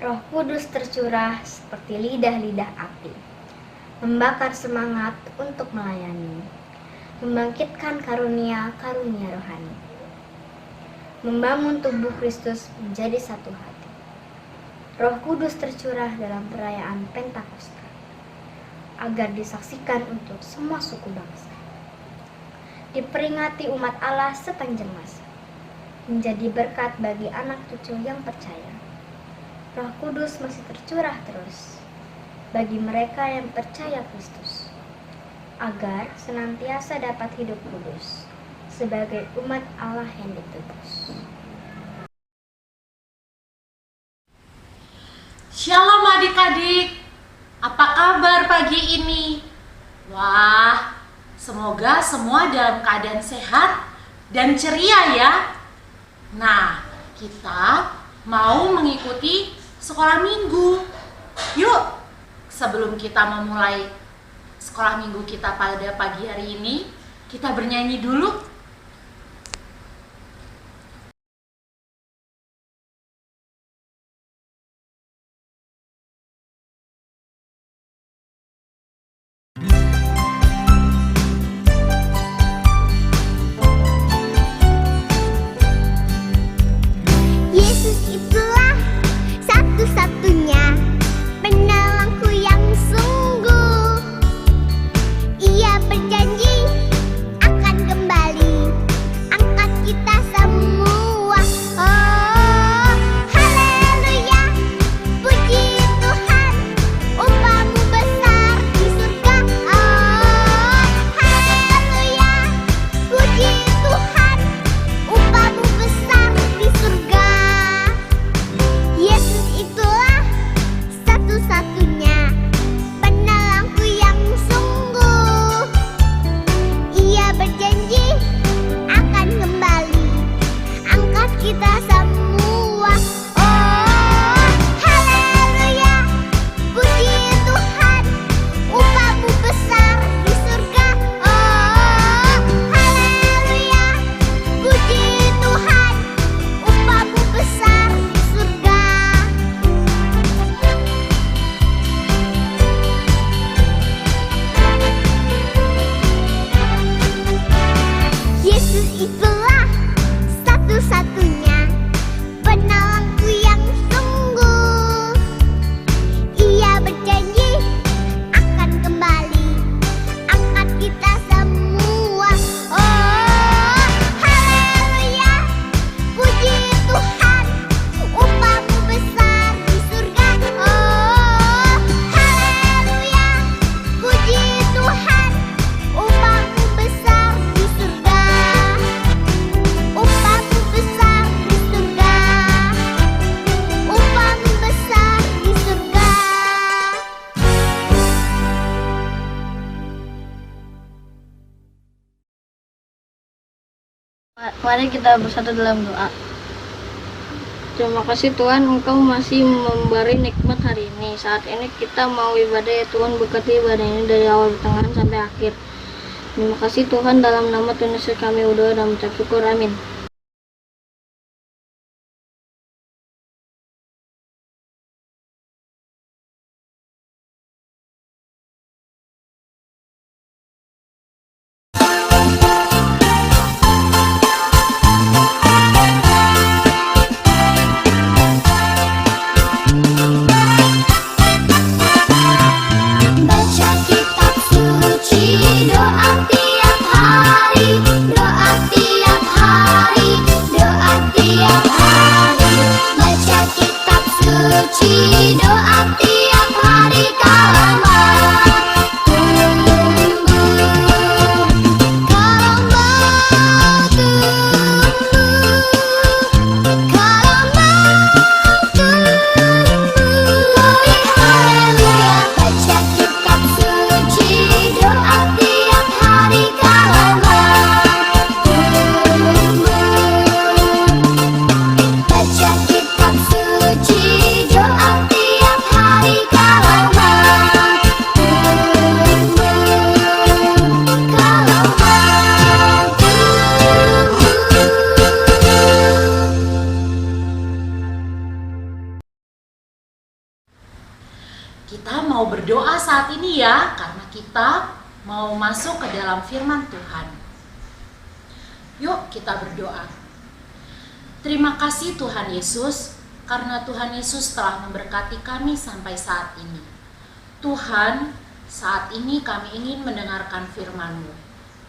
Roh Kudus tercurah seperti lidah-lidah api, membakar semangat untuk melayani, membangkitkan karunia-karunia rohani, membangun tubuh Kristus menjadi satu hati. Roh Kudus tercurah dalam perayaan Pentakosta, agar disaksikan untuk semua suku bangsa. Diperingati umat Allah sepanjang masa, menjadi berkat bagi anak cucu yang percaya. Roh Kudus masih tercurah terus bagi mereka yang percaya Kristus, agar senantiasa dapat hidup kudus sebagai umat Allah yang ditebus. Shalom adik-adik, apa kabar pagi ini? Wah, semoga semua dalam keadaan sehat dan ceria ya. Nah, kita mau mengikuti sekolah minggu. Yuk, sebelum kita memulai sekolah minggu kita pada pagi hari ini, kita bernyanyi dulu. Yesus itulah satu-satunya penolongku yang sungguh. Ia berjanji akan kembali angkat kita semua. Oh, haleluya, puji Tuhan, upamu besar di surga. Oh, haleluya, puji Tuhan, upamu besar di surga. Yesus itulah satu-satunya penolongku yang sungguh. Ia berjanji akan kembali angkat kita semua. Oh, haleluya, puji Tuhan, upamu besar di surga. Oh, haleluya, puji Tuhan, upamu besar di surga. Yesus itulah satu-satunya penolongku yang sungguh. Ia berjanji akan kembali angkat kita semua. Oh, haleluya, puji Tuhan, upamu besar di surga. Oh, haleluya, puji Tuhan, upamu besar di surga. Upamu besar di surga. Upamu besar di surga. Mari kita bersatu dalam doa. Terima kasih Tuhan, Engkau masih memberi nikmat hari ini. Saat ini kita mau ibadah ya Tuhan, berkati ibadah ini dari awal pertengahan sampai akhir. Terima kasih Tuhan, dalam nama Tuhan Yesus kami berdoa dan mengucap syukur, amin. Baca kitab suci, doa tiap hari, doa tiap hari. saat ini ya, karena kita mau masuk ke dalam firman Tuhan. Yuk kita berdoa. Terima kasih Tuhan Yesus, karena Tuhan Yesus telah memberkati kami sampai saat ini. Tuhan, saat ini kami ingin mendengarkan firman-Mu.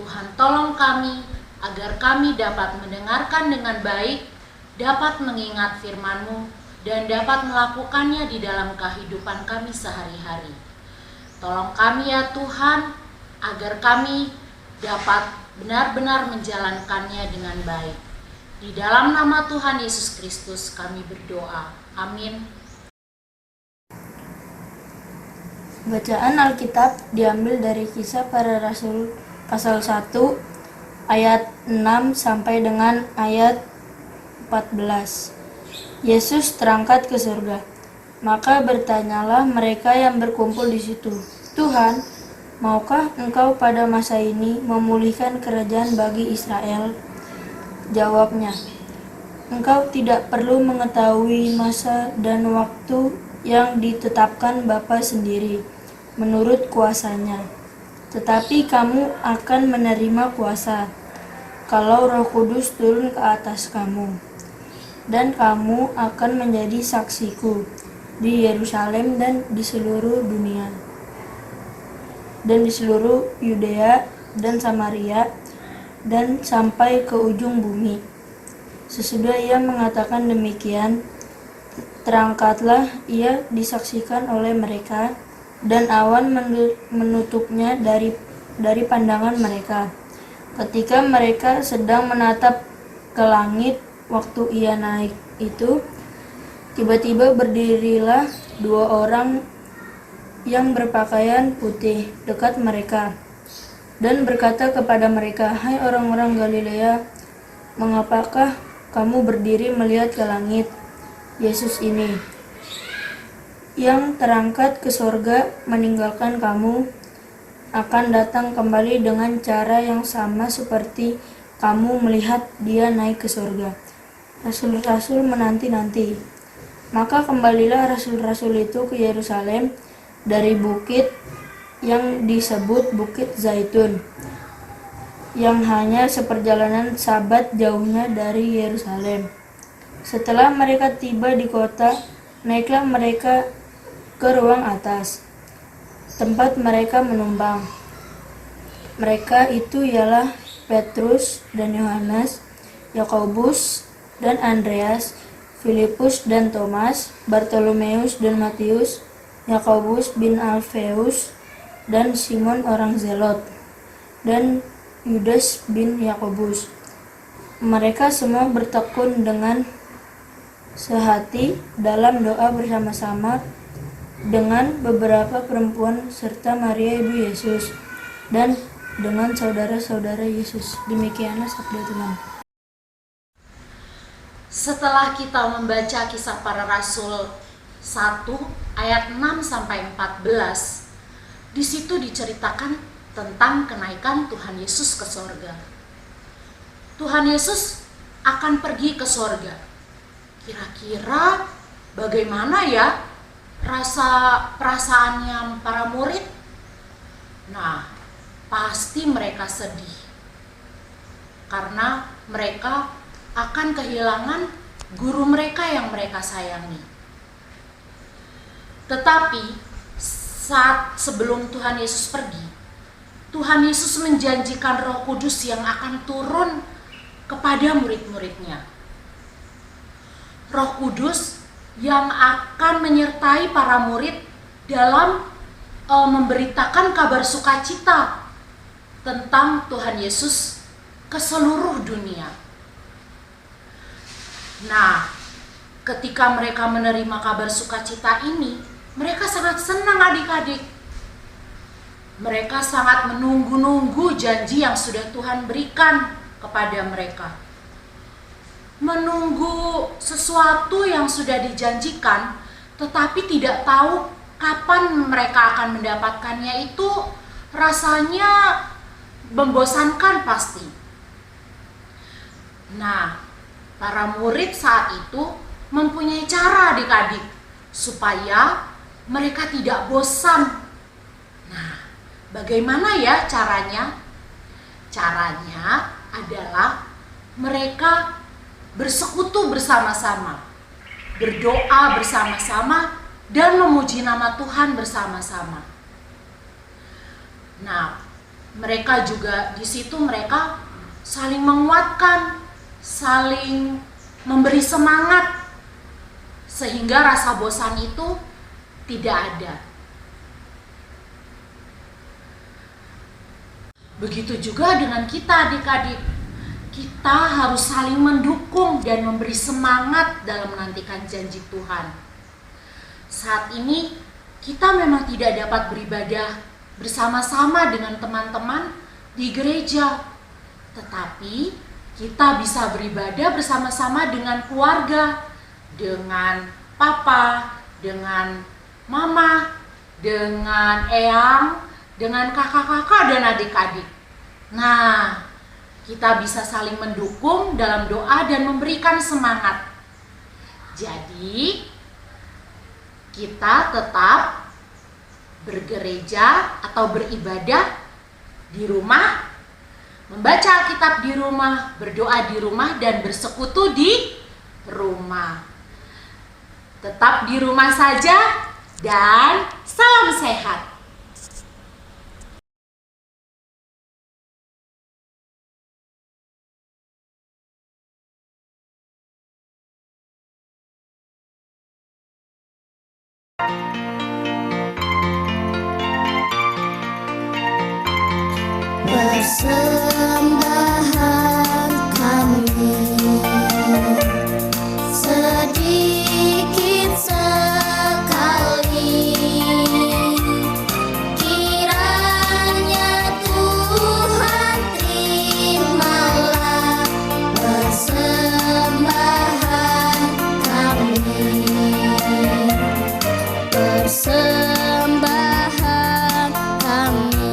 Tuhan tolong kami agar kami dapat mendengarkan dengan baik, dapat mengingat firman-Mu, dan dapat melakukannya di dalam kehidupan kami sehari-hari. Tolong kami ya Tuhan, agar kami dapat benar-benar menjalankannya dengan baik. Di dalam nama Tuhan Yesus Kristus kami berdoa. Amin. Bacaan Alkitab diambil dari Kisah Para Rasul pasal 1 ayat 6 sampai dengan ayat 14. Yesus terangkat ke surga. Maka bertanyalah mereka yang berkumpul di situ, "Tuhan, maukah Engkau pada masa ini memulihkan kerajaan bagi Israel?" Jawabnya, "Engkau tidak perlu mengetahui masa dan waktu yang ditetapkan Bapa sendiri menurut kuasanya. Tetapi kamu akan menerima kuasa kalau Roh Kudus turun ke atas kamu. Dan kamu akan menjadi saksiku di Yerusalem dan di seluruh dunia, dan di seluruh Yudea dan Samaria, dan sampai ke ujung bumi." Sesudah ia mengatakan demikian, terangkatlah ia disaksikan oleh mereka, dan awan menutupnya dari pandangan mereka. Ketika mereka sedang menatap ke langit waktu ia naik itu, tiba-tiba berdirilah 2 orang yang berpakaian putih dekat mereka, dan berkata kepada mereka, "Hai orang-orang Galilea, mengapakah kamu berdiri melihat ke langit? Yesus ini, yang terangkat ke sorga meninggalkan kamu, akan datang kembali dengan cara yang sama seperti kamu melihat dia naik ke sorga." Rasul-rasul menanti-nanti. Maka kembalilah rasul-rasul itu ke Yerusalem dari bukit yang disebut Bukit Zaitun, yang hanya seperjalanan Sabat jauhnya dari Yerusalem. Setelah mereka tiba di kota, naiklah mereka ke ruang atas, tempat mereka menumpang. Mereka itu ialah Petrus dan Yohanes, Yakobus dan Andreas, Filipus dan Thomas, Bartolomeus dan Matius, Yakobus bin Alfeus dan Simon orang Zelot, dan Yudas bin Yakobus. Mereka semua bertekun dengan sehati dalam doa bersama-sama dengan beberapa perempuan serta Maria ibu Yesus dan dengan saudara-saudara Yesus. Demikianlah sabda Tuhan. Setelah kita membaca Kisah Para Rasul 1 ayat 6 sampai 14, di situ diceritakan tentang kenaikan Tuhan Yesus ke sorga. Tuhan Yesus akan pergi ke sorga. Kira-kira bagaimana ya perasaannya para murid? Nah, pasti mereka sedih karena mereka akan kehilangan guru mereka yang mereka sayangi. Tetapi saat sebelum Tuhan Yesus pergi, Tuhan Yesus menjanjikan Roh Kudus yang akan turun kepada murid-muridnya. Roh Kudus yang akan menyertai para murid dalam memberitakan kabar sukacita tentang Tuhan Yesus ke seluruh dunia. Nah, ketika mereka menerima kabar sukacita ini, mereka sangat senang adik-adik. Mereka sangat menunggu-nunggu janji yang sudah Tuhan berikan kepada mereka. Menunggu sesuatu yang sudah dijanjikan, tetapi tidak tahu kapan mereka akan mendapatkannya, itu rasanya membosankan pasti. Nah, para murid saat itu mempunyai cara adik-adik supaya mereka tidak bosan Bagaimana ya caranya? Caranya adalah mereka bersekutu bersama-sama, berdoa bersama-sama, dan memuji nama Tuhan bersama-sama. Nah, mereka juga di situ mereka saling menguatkan, saling memberi semangat, sehingga rasa bosan itu tidak ada. Begitu juga dengan kita adik-adik. Kita harus saling mendukung dan memberi semangat dalam menantikan janji Tuhan. Saat ini kita memang tidak dapat beribadah bersama-sama dengan teman-teman di gereja. Tetapi kita bisa beribadah bersama-sama dengan keluarga, dengan papa, dengan mama, dengan eyang, dengan kakak-kakak dan adik-adik. Nah, kita bisa saling mendukung dalam doa dan memberikan semangat. Jadi, kita tetap bergereja atau beribadah di rumah, membaca Alkitab di rumah, berdoa di rumah, dan bersekutu di rumah. Tetap di rumah saja dan salam sehat. Persembahan kami sedikit sekali, kiranya Tuhan terimalah persembahan kami. Persembahan kami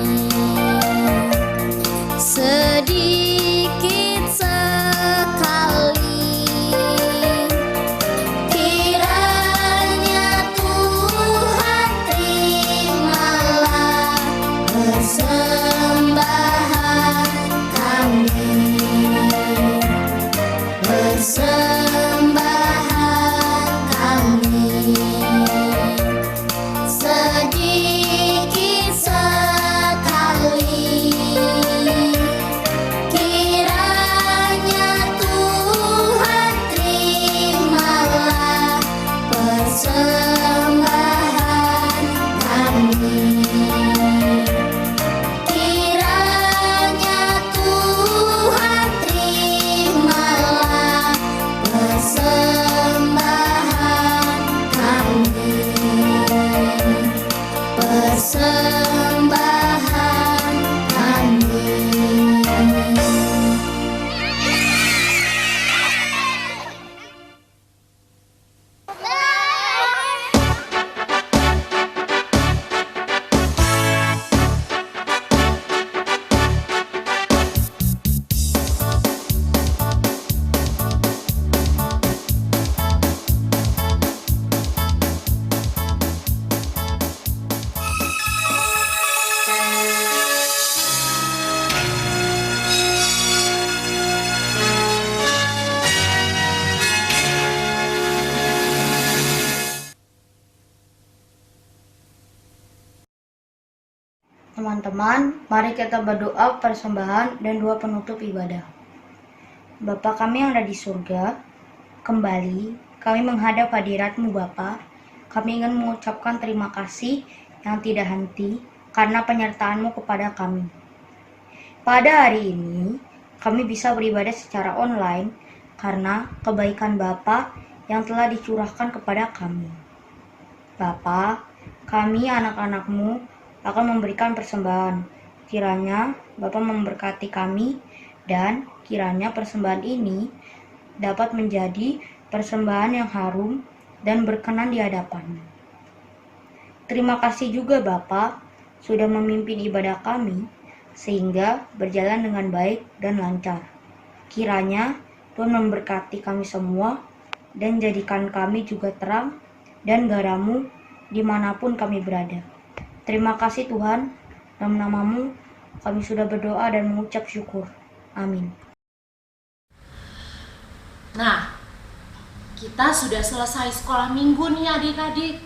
sedikit sekali, kiranya Tuhan terimalah persembahan kami. Persembahan kami sedikit sekali, kiranya Tuhan terimalah persembahan kami. Kiranya Tuhan terimalah persembahan kami. Persembahan kami. Teman-teman, mari kita berdoa persembahan dan doa penutup ibadah. Bapa kami yang ada di surga, kembali kami menghadap hadirat-Mu Bapa. Kami ingin mengucapkan terima kasih yang tidak henti karena penyertaan-Mu kepada kami. Pada hari ini, kami bisa beribadah secara online karena kebaikan Bapa yang telah dicurahkan kepada kami. Bapa, kami anak-anak-Mu akan memberikan persembahan. Kiranya Bapa memberkati kami dan kiranya persembahan ini dapat menjadi persembahan yang harum dan berkenan di hadapan-Mu. Terima kasih juga Bapa sudah memimpin ibadah kami sehingga berjalan dengan baik dan lancar. Kiranya Tuhan memberkati kami semua dan jadikan kami juga terang dan garam-Mu dimanapun kami berada. Terima kasih Tuhan, Dalam namamu kami sudah berdoa dan mengucap syukur. Amin. Nah, kita sudah selesai sekolah minggu nih adik-adik.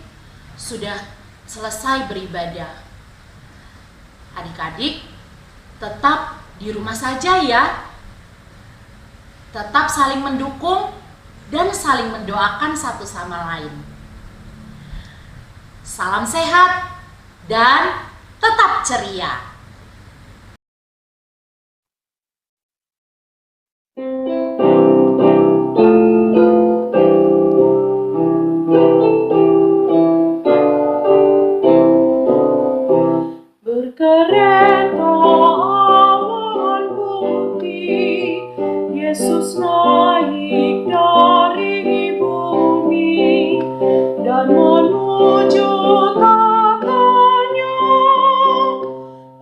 Sudah selesai beribadah. Adik-adik, tetap di rumah saja ya. Tetap saling mendukung dan saling mendoakan satu sama lain. Salam sehat dan tetap ceria. Berkereta awan putih, Yesus naik dari bumi dan menuju tatanya,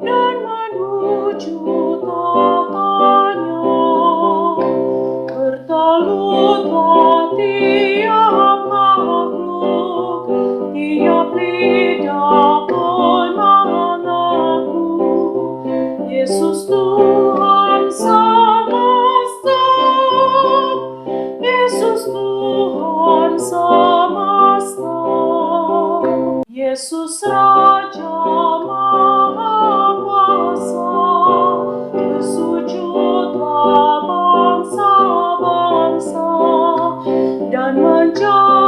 dan menuju tatanya. Bertalutlah tiap makhluk, tiap lidah pun mengaku, Yesus Tuhan semesta, Yesus Tuhan semesta. Yesus Raja Maha Kuasa, bersujudlah bangsa-bangsa dan menjadi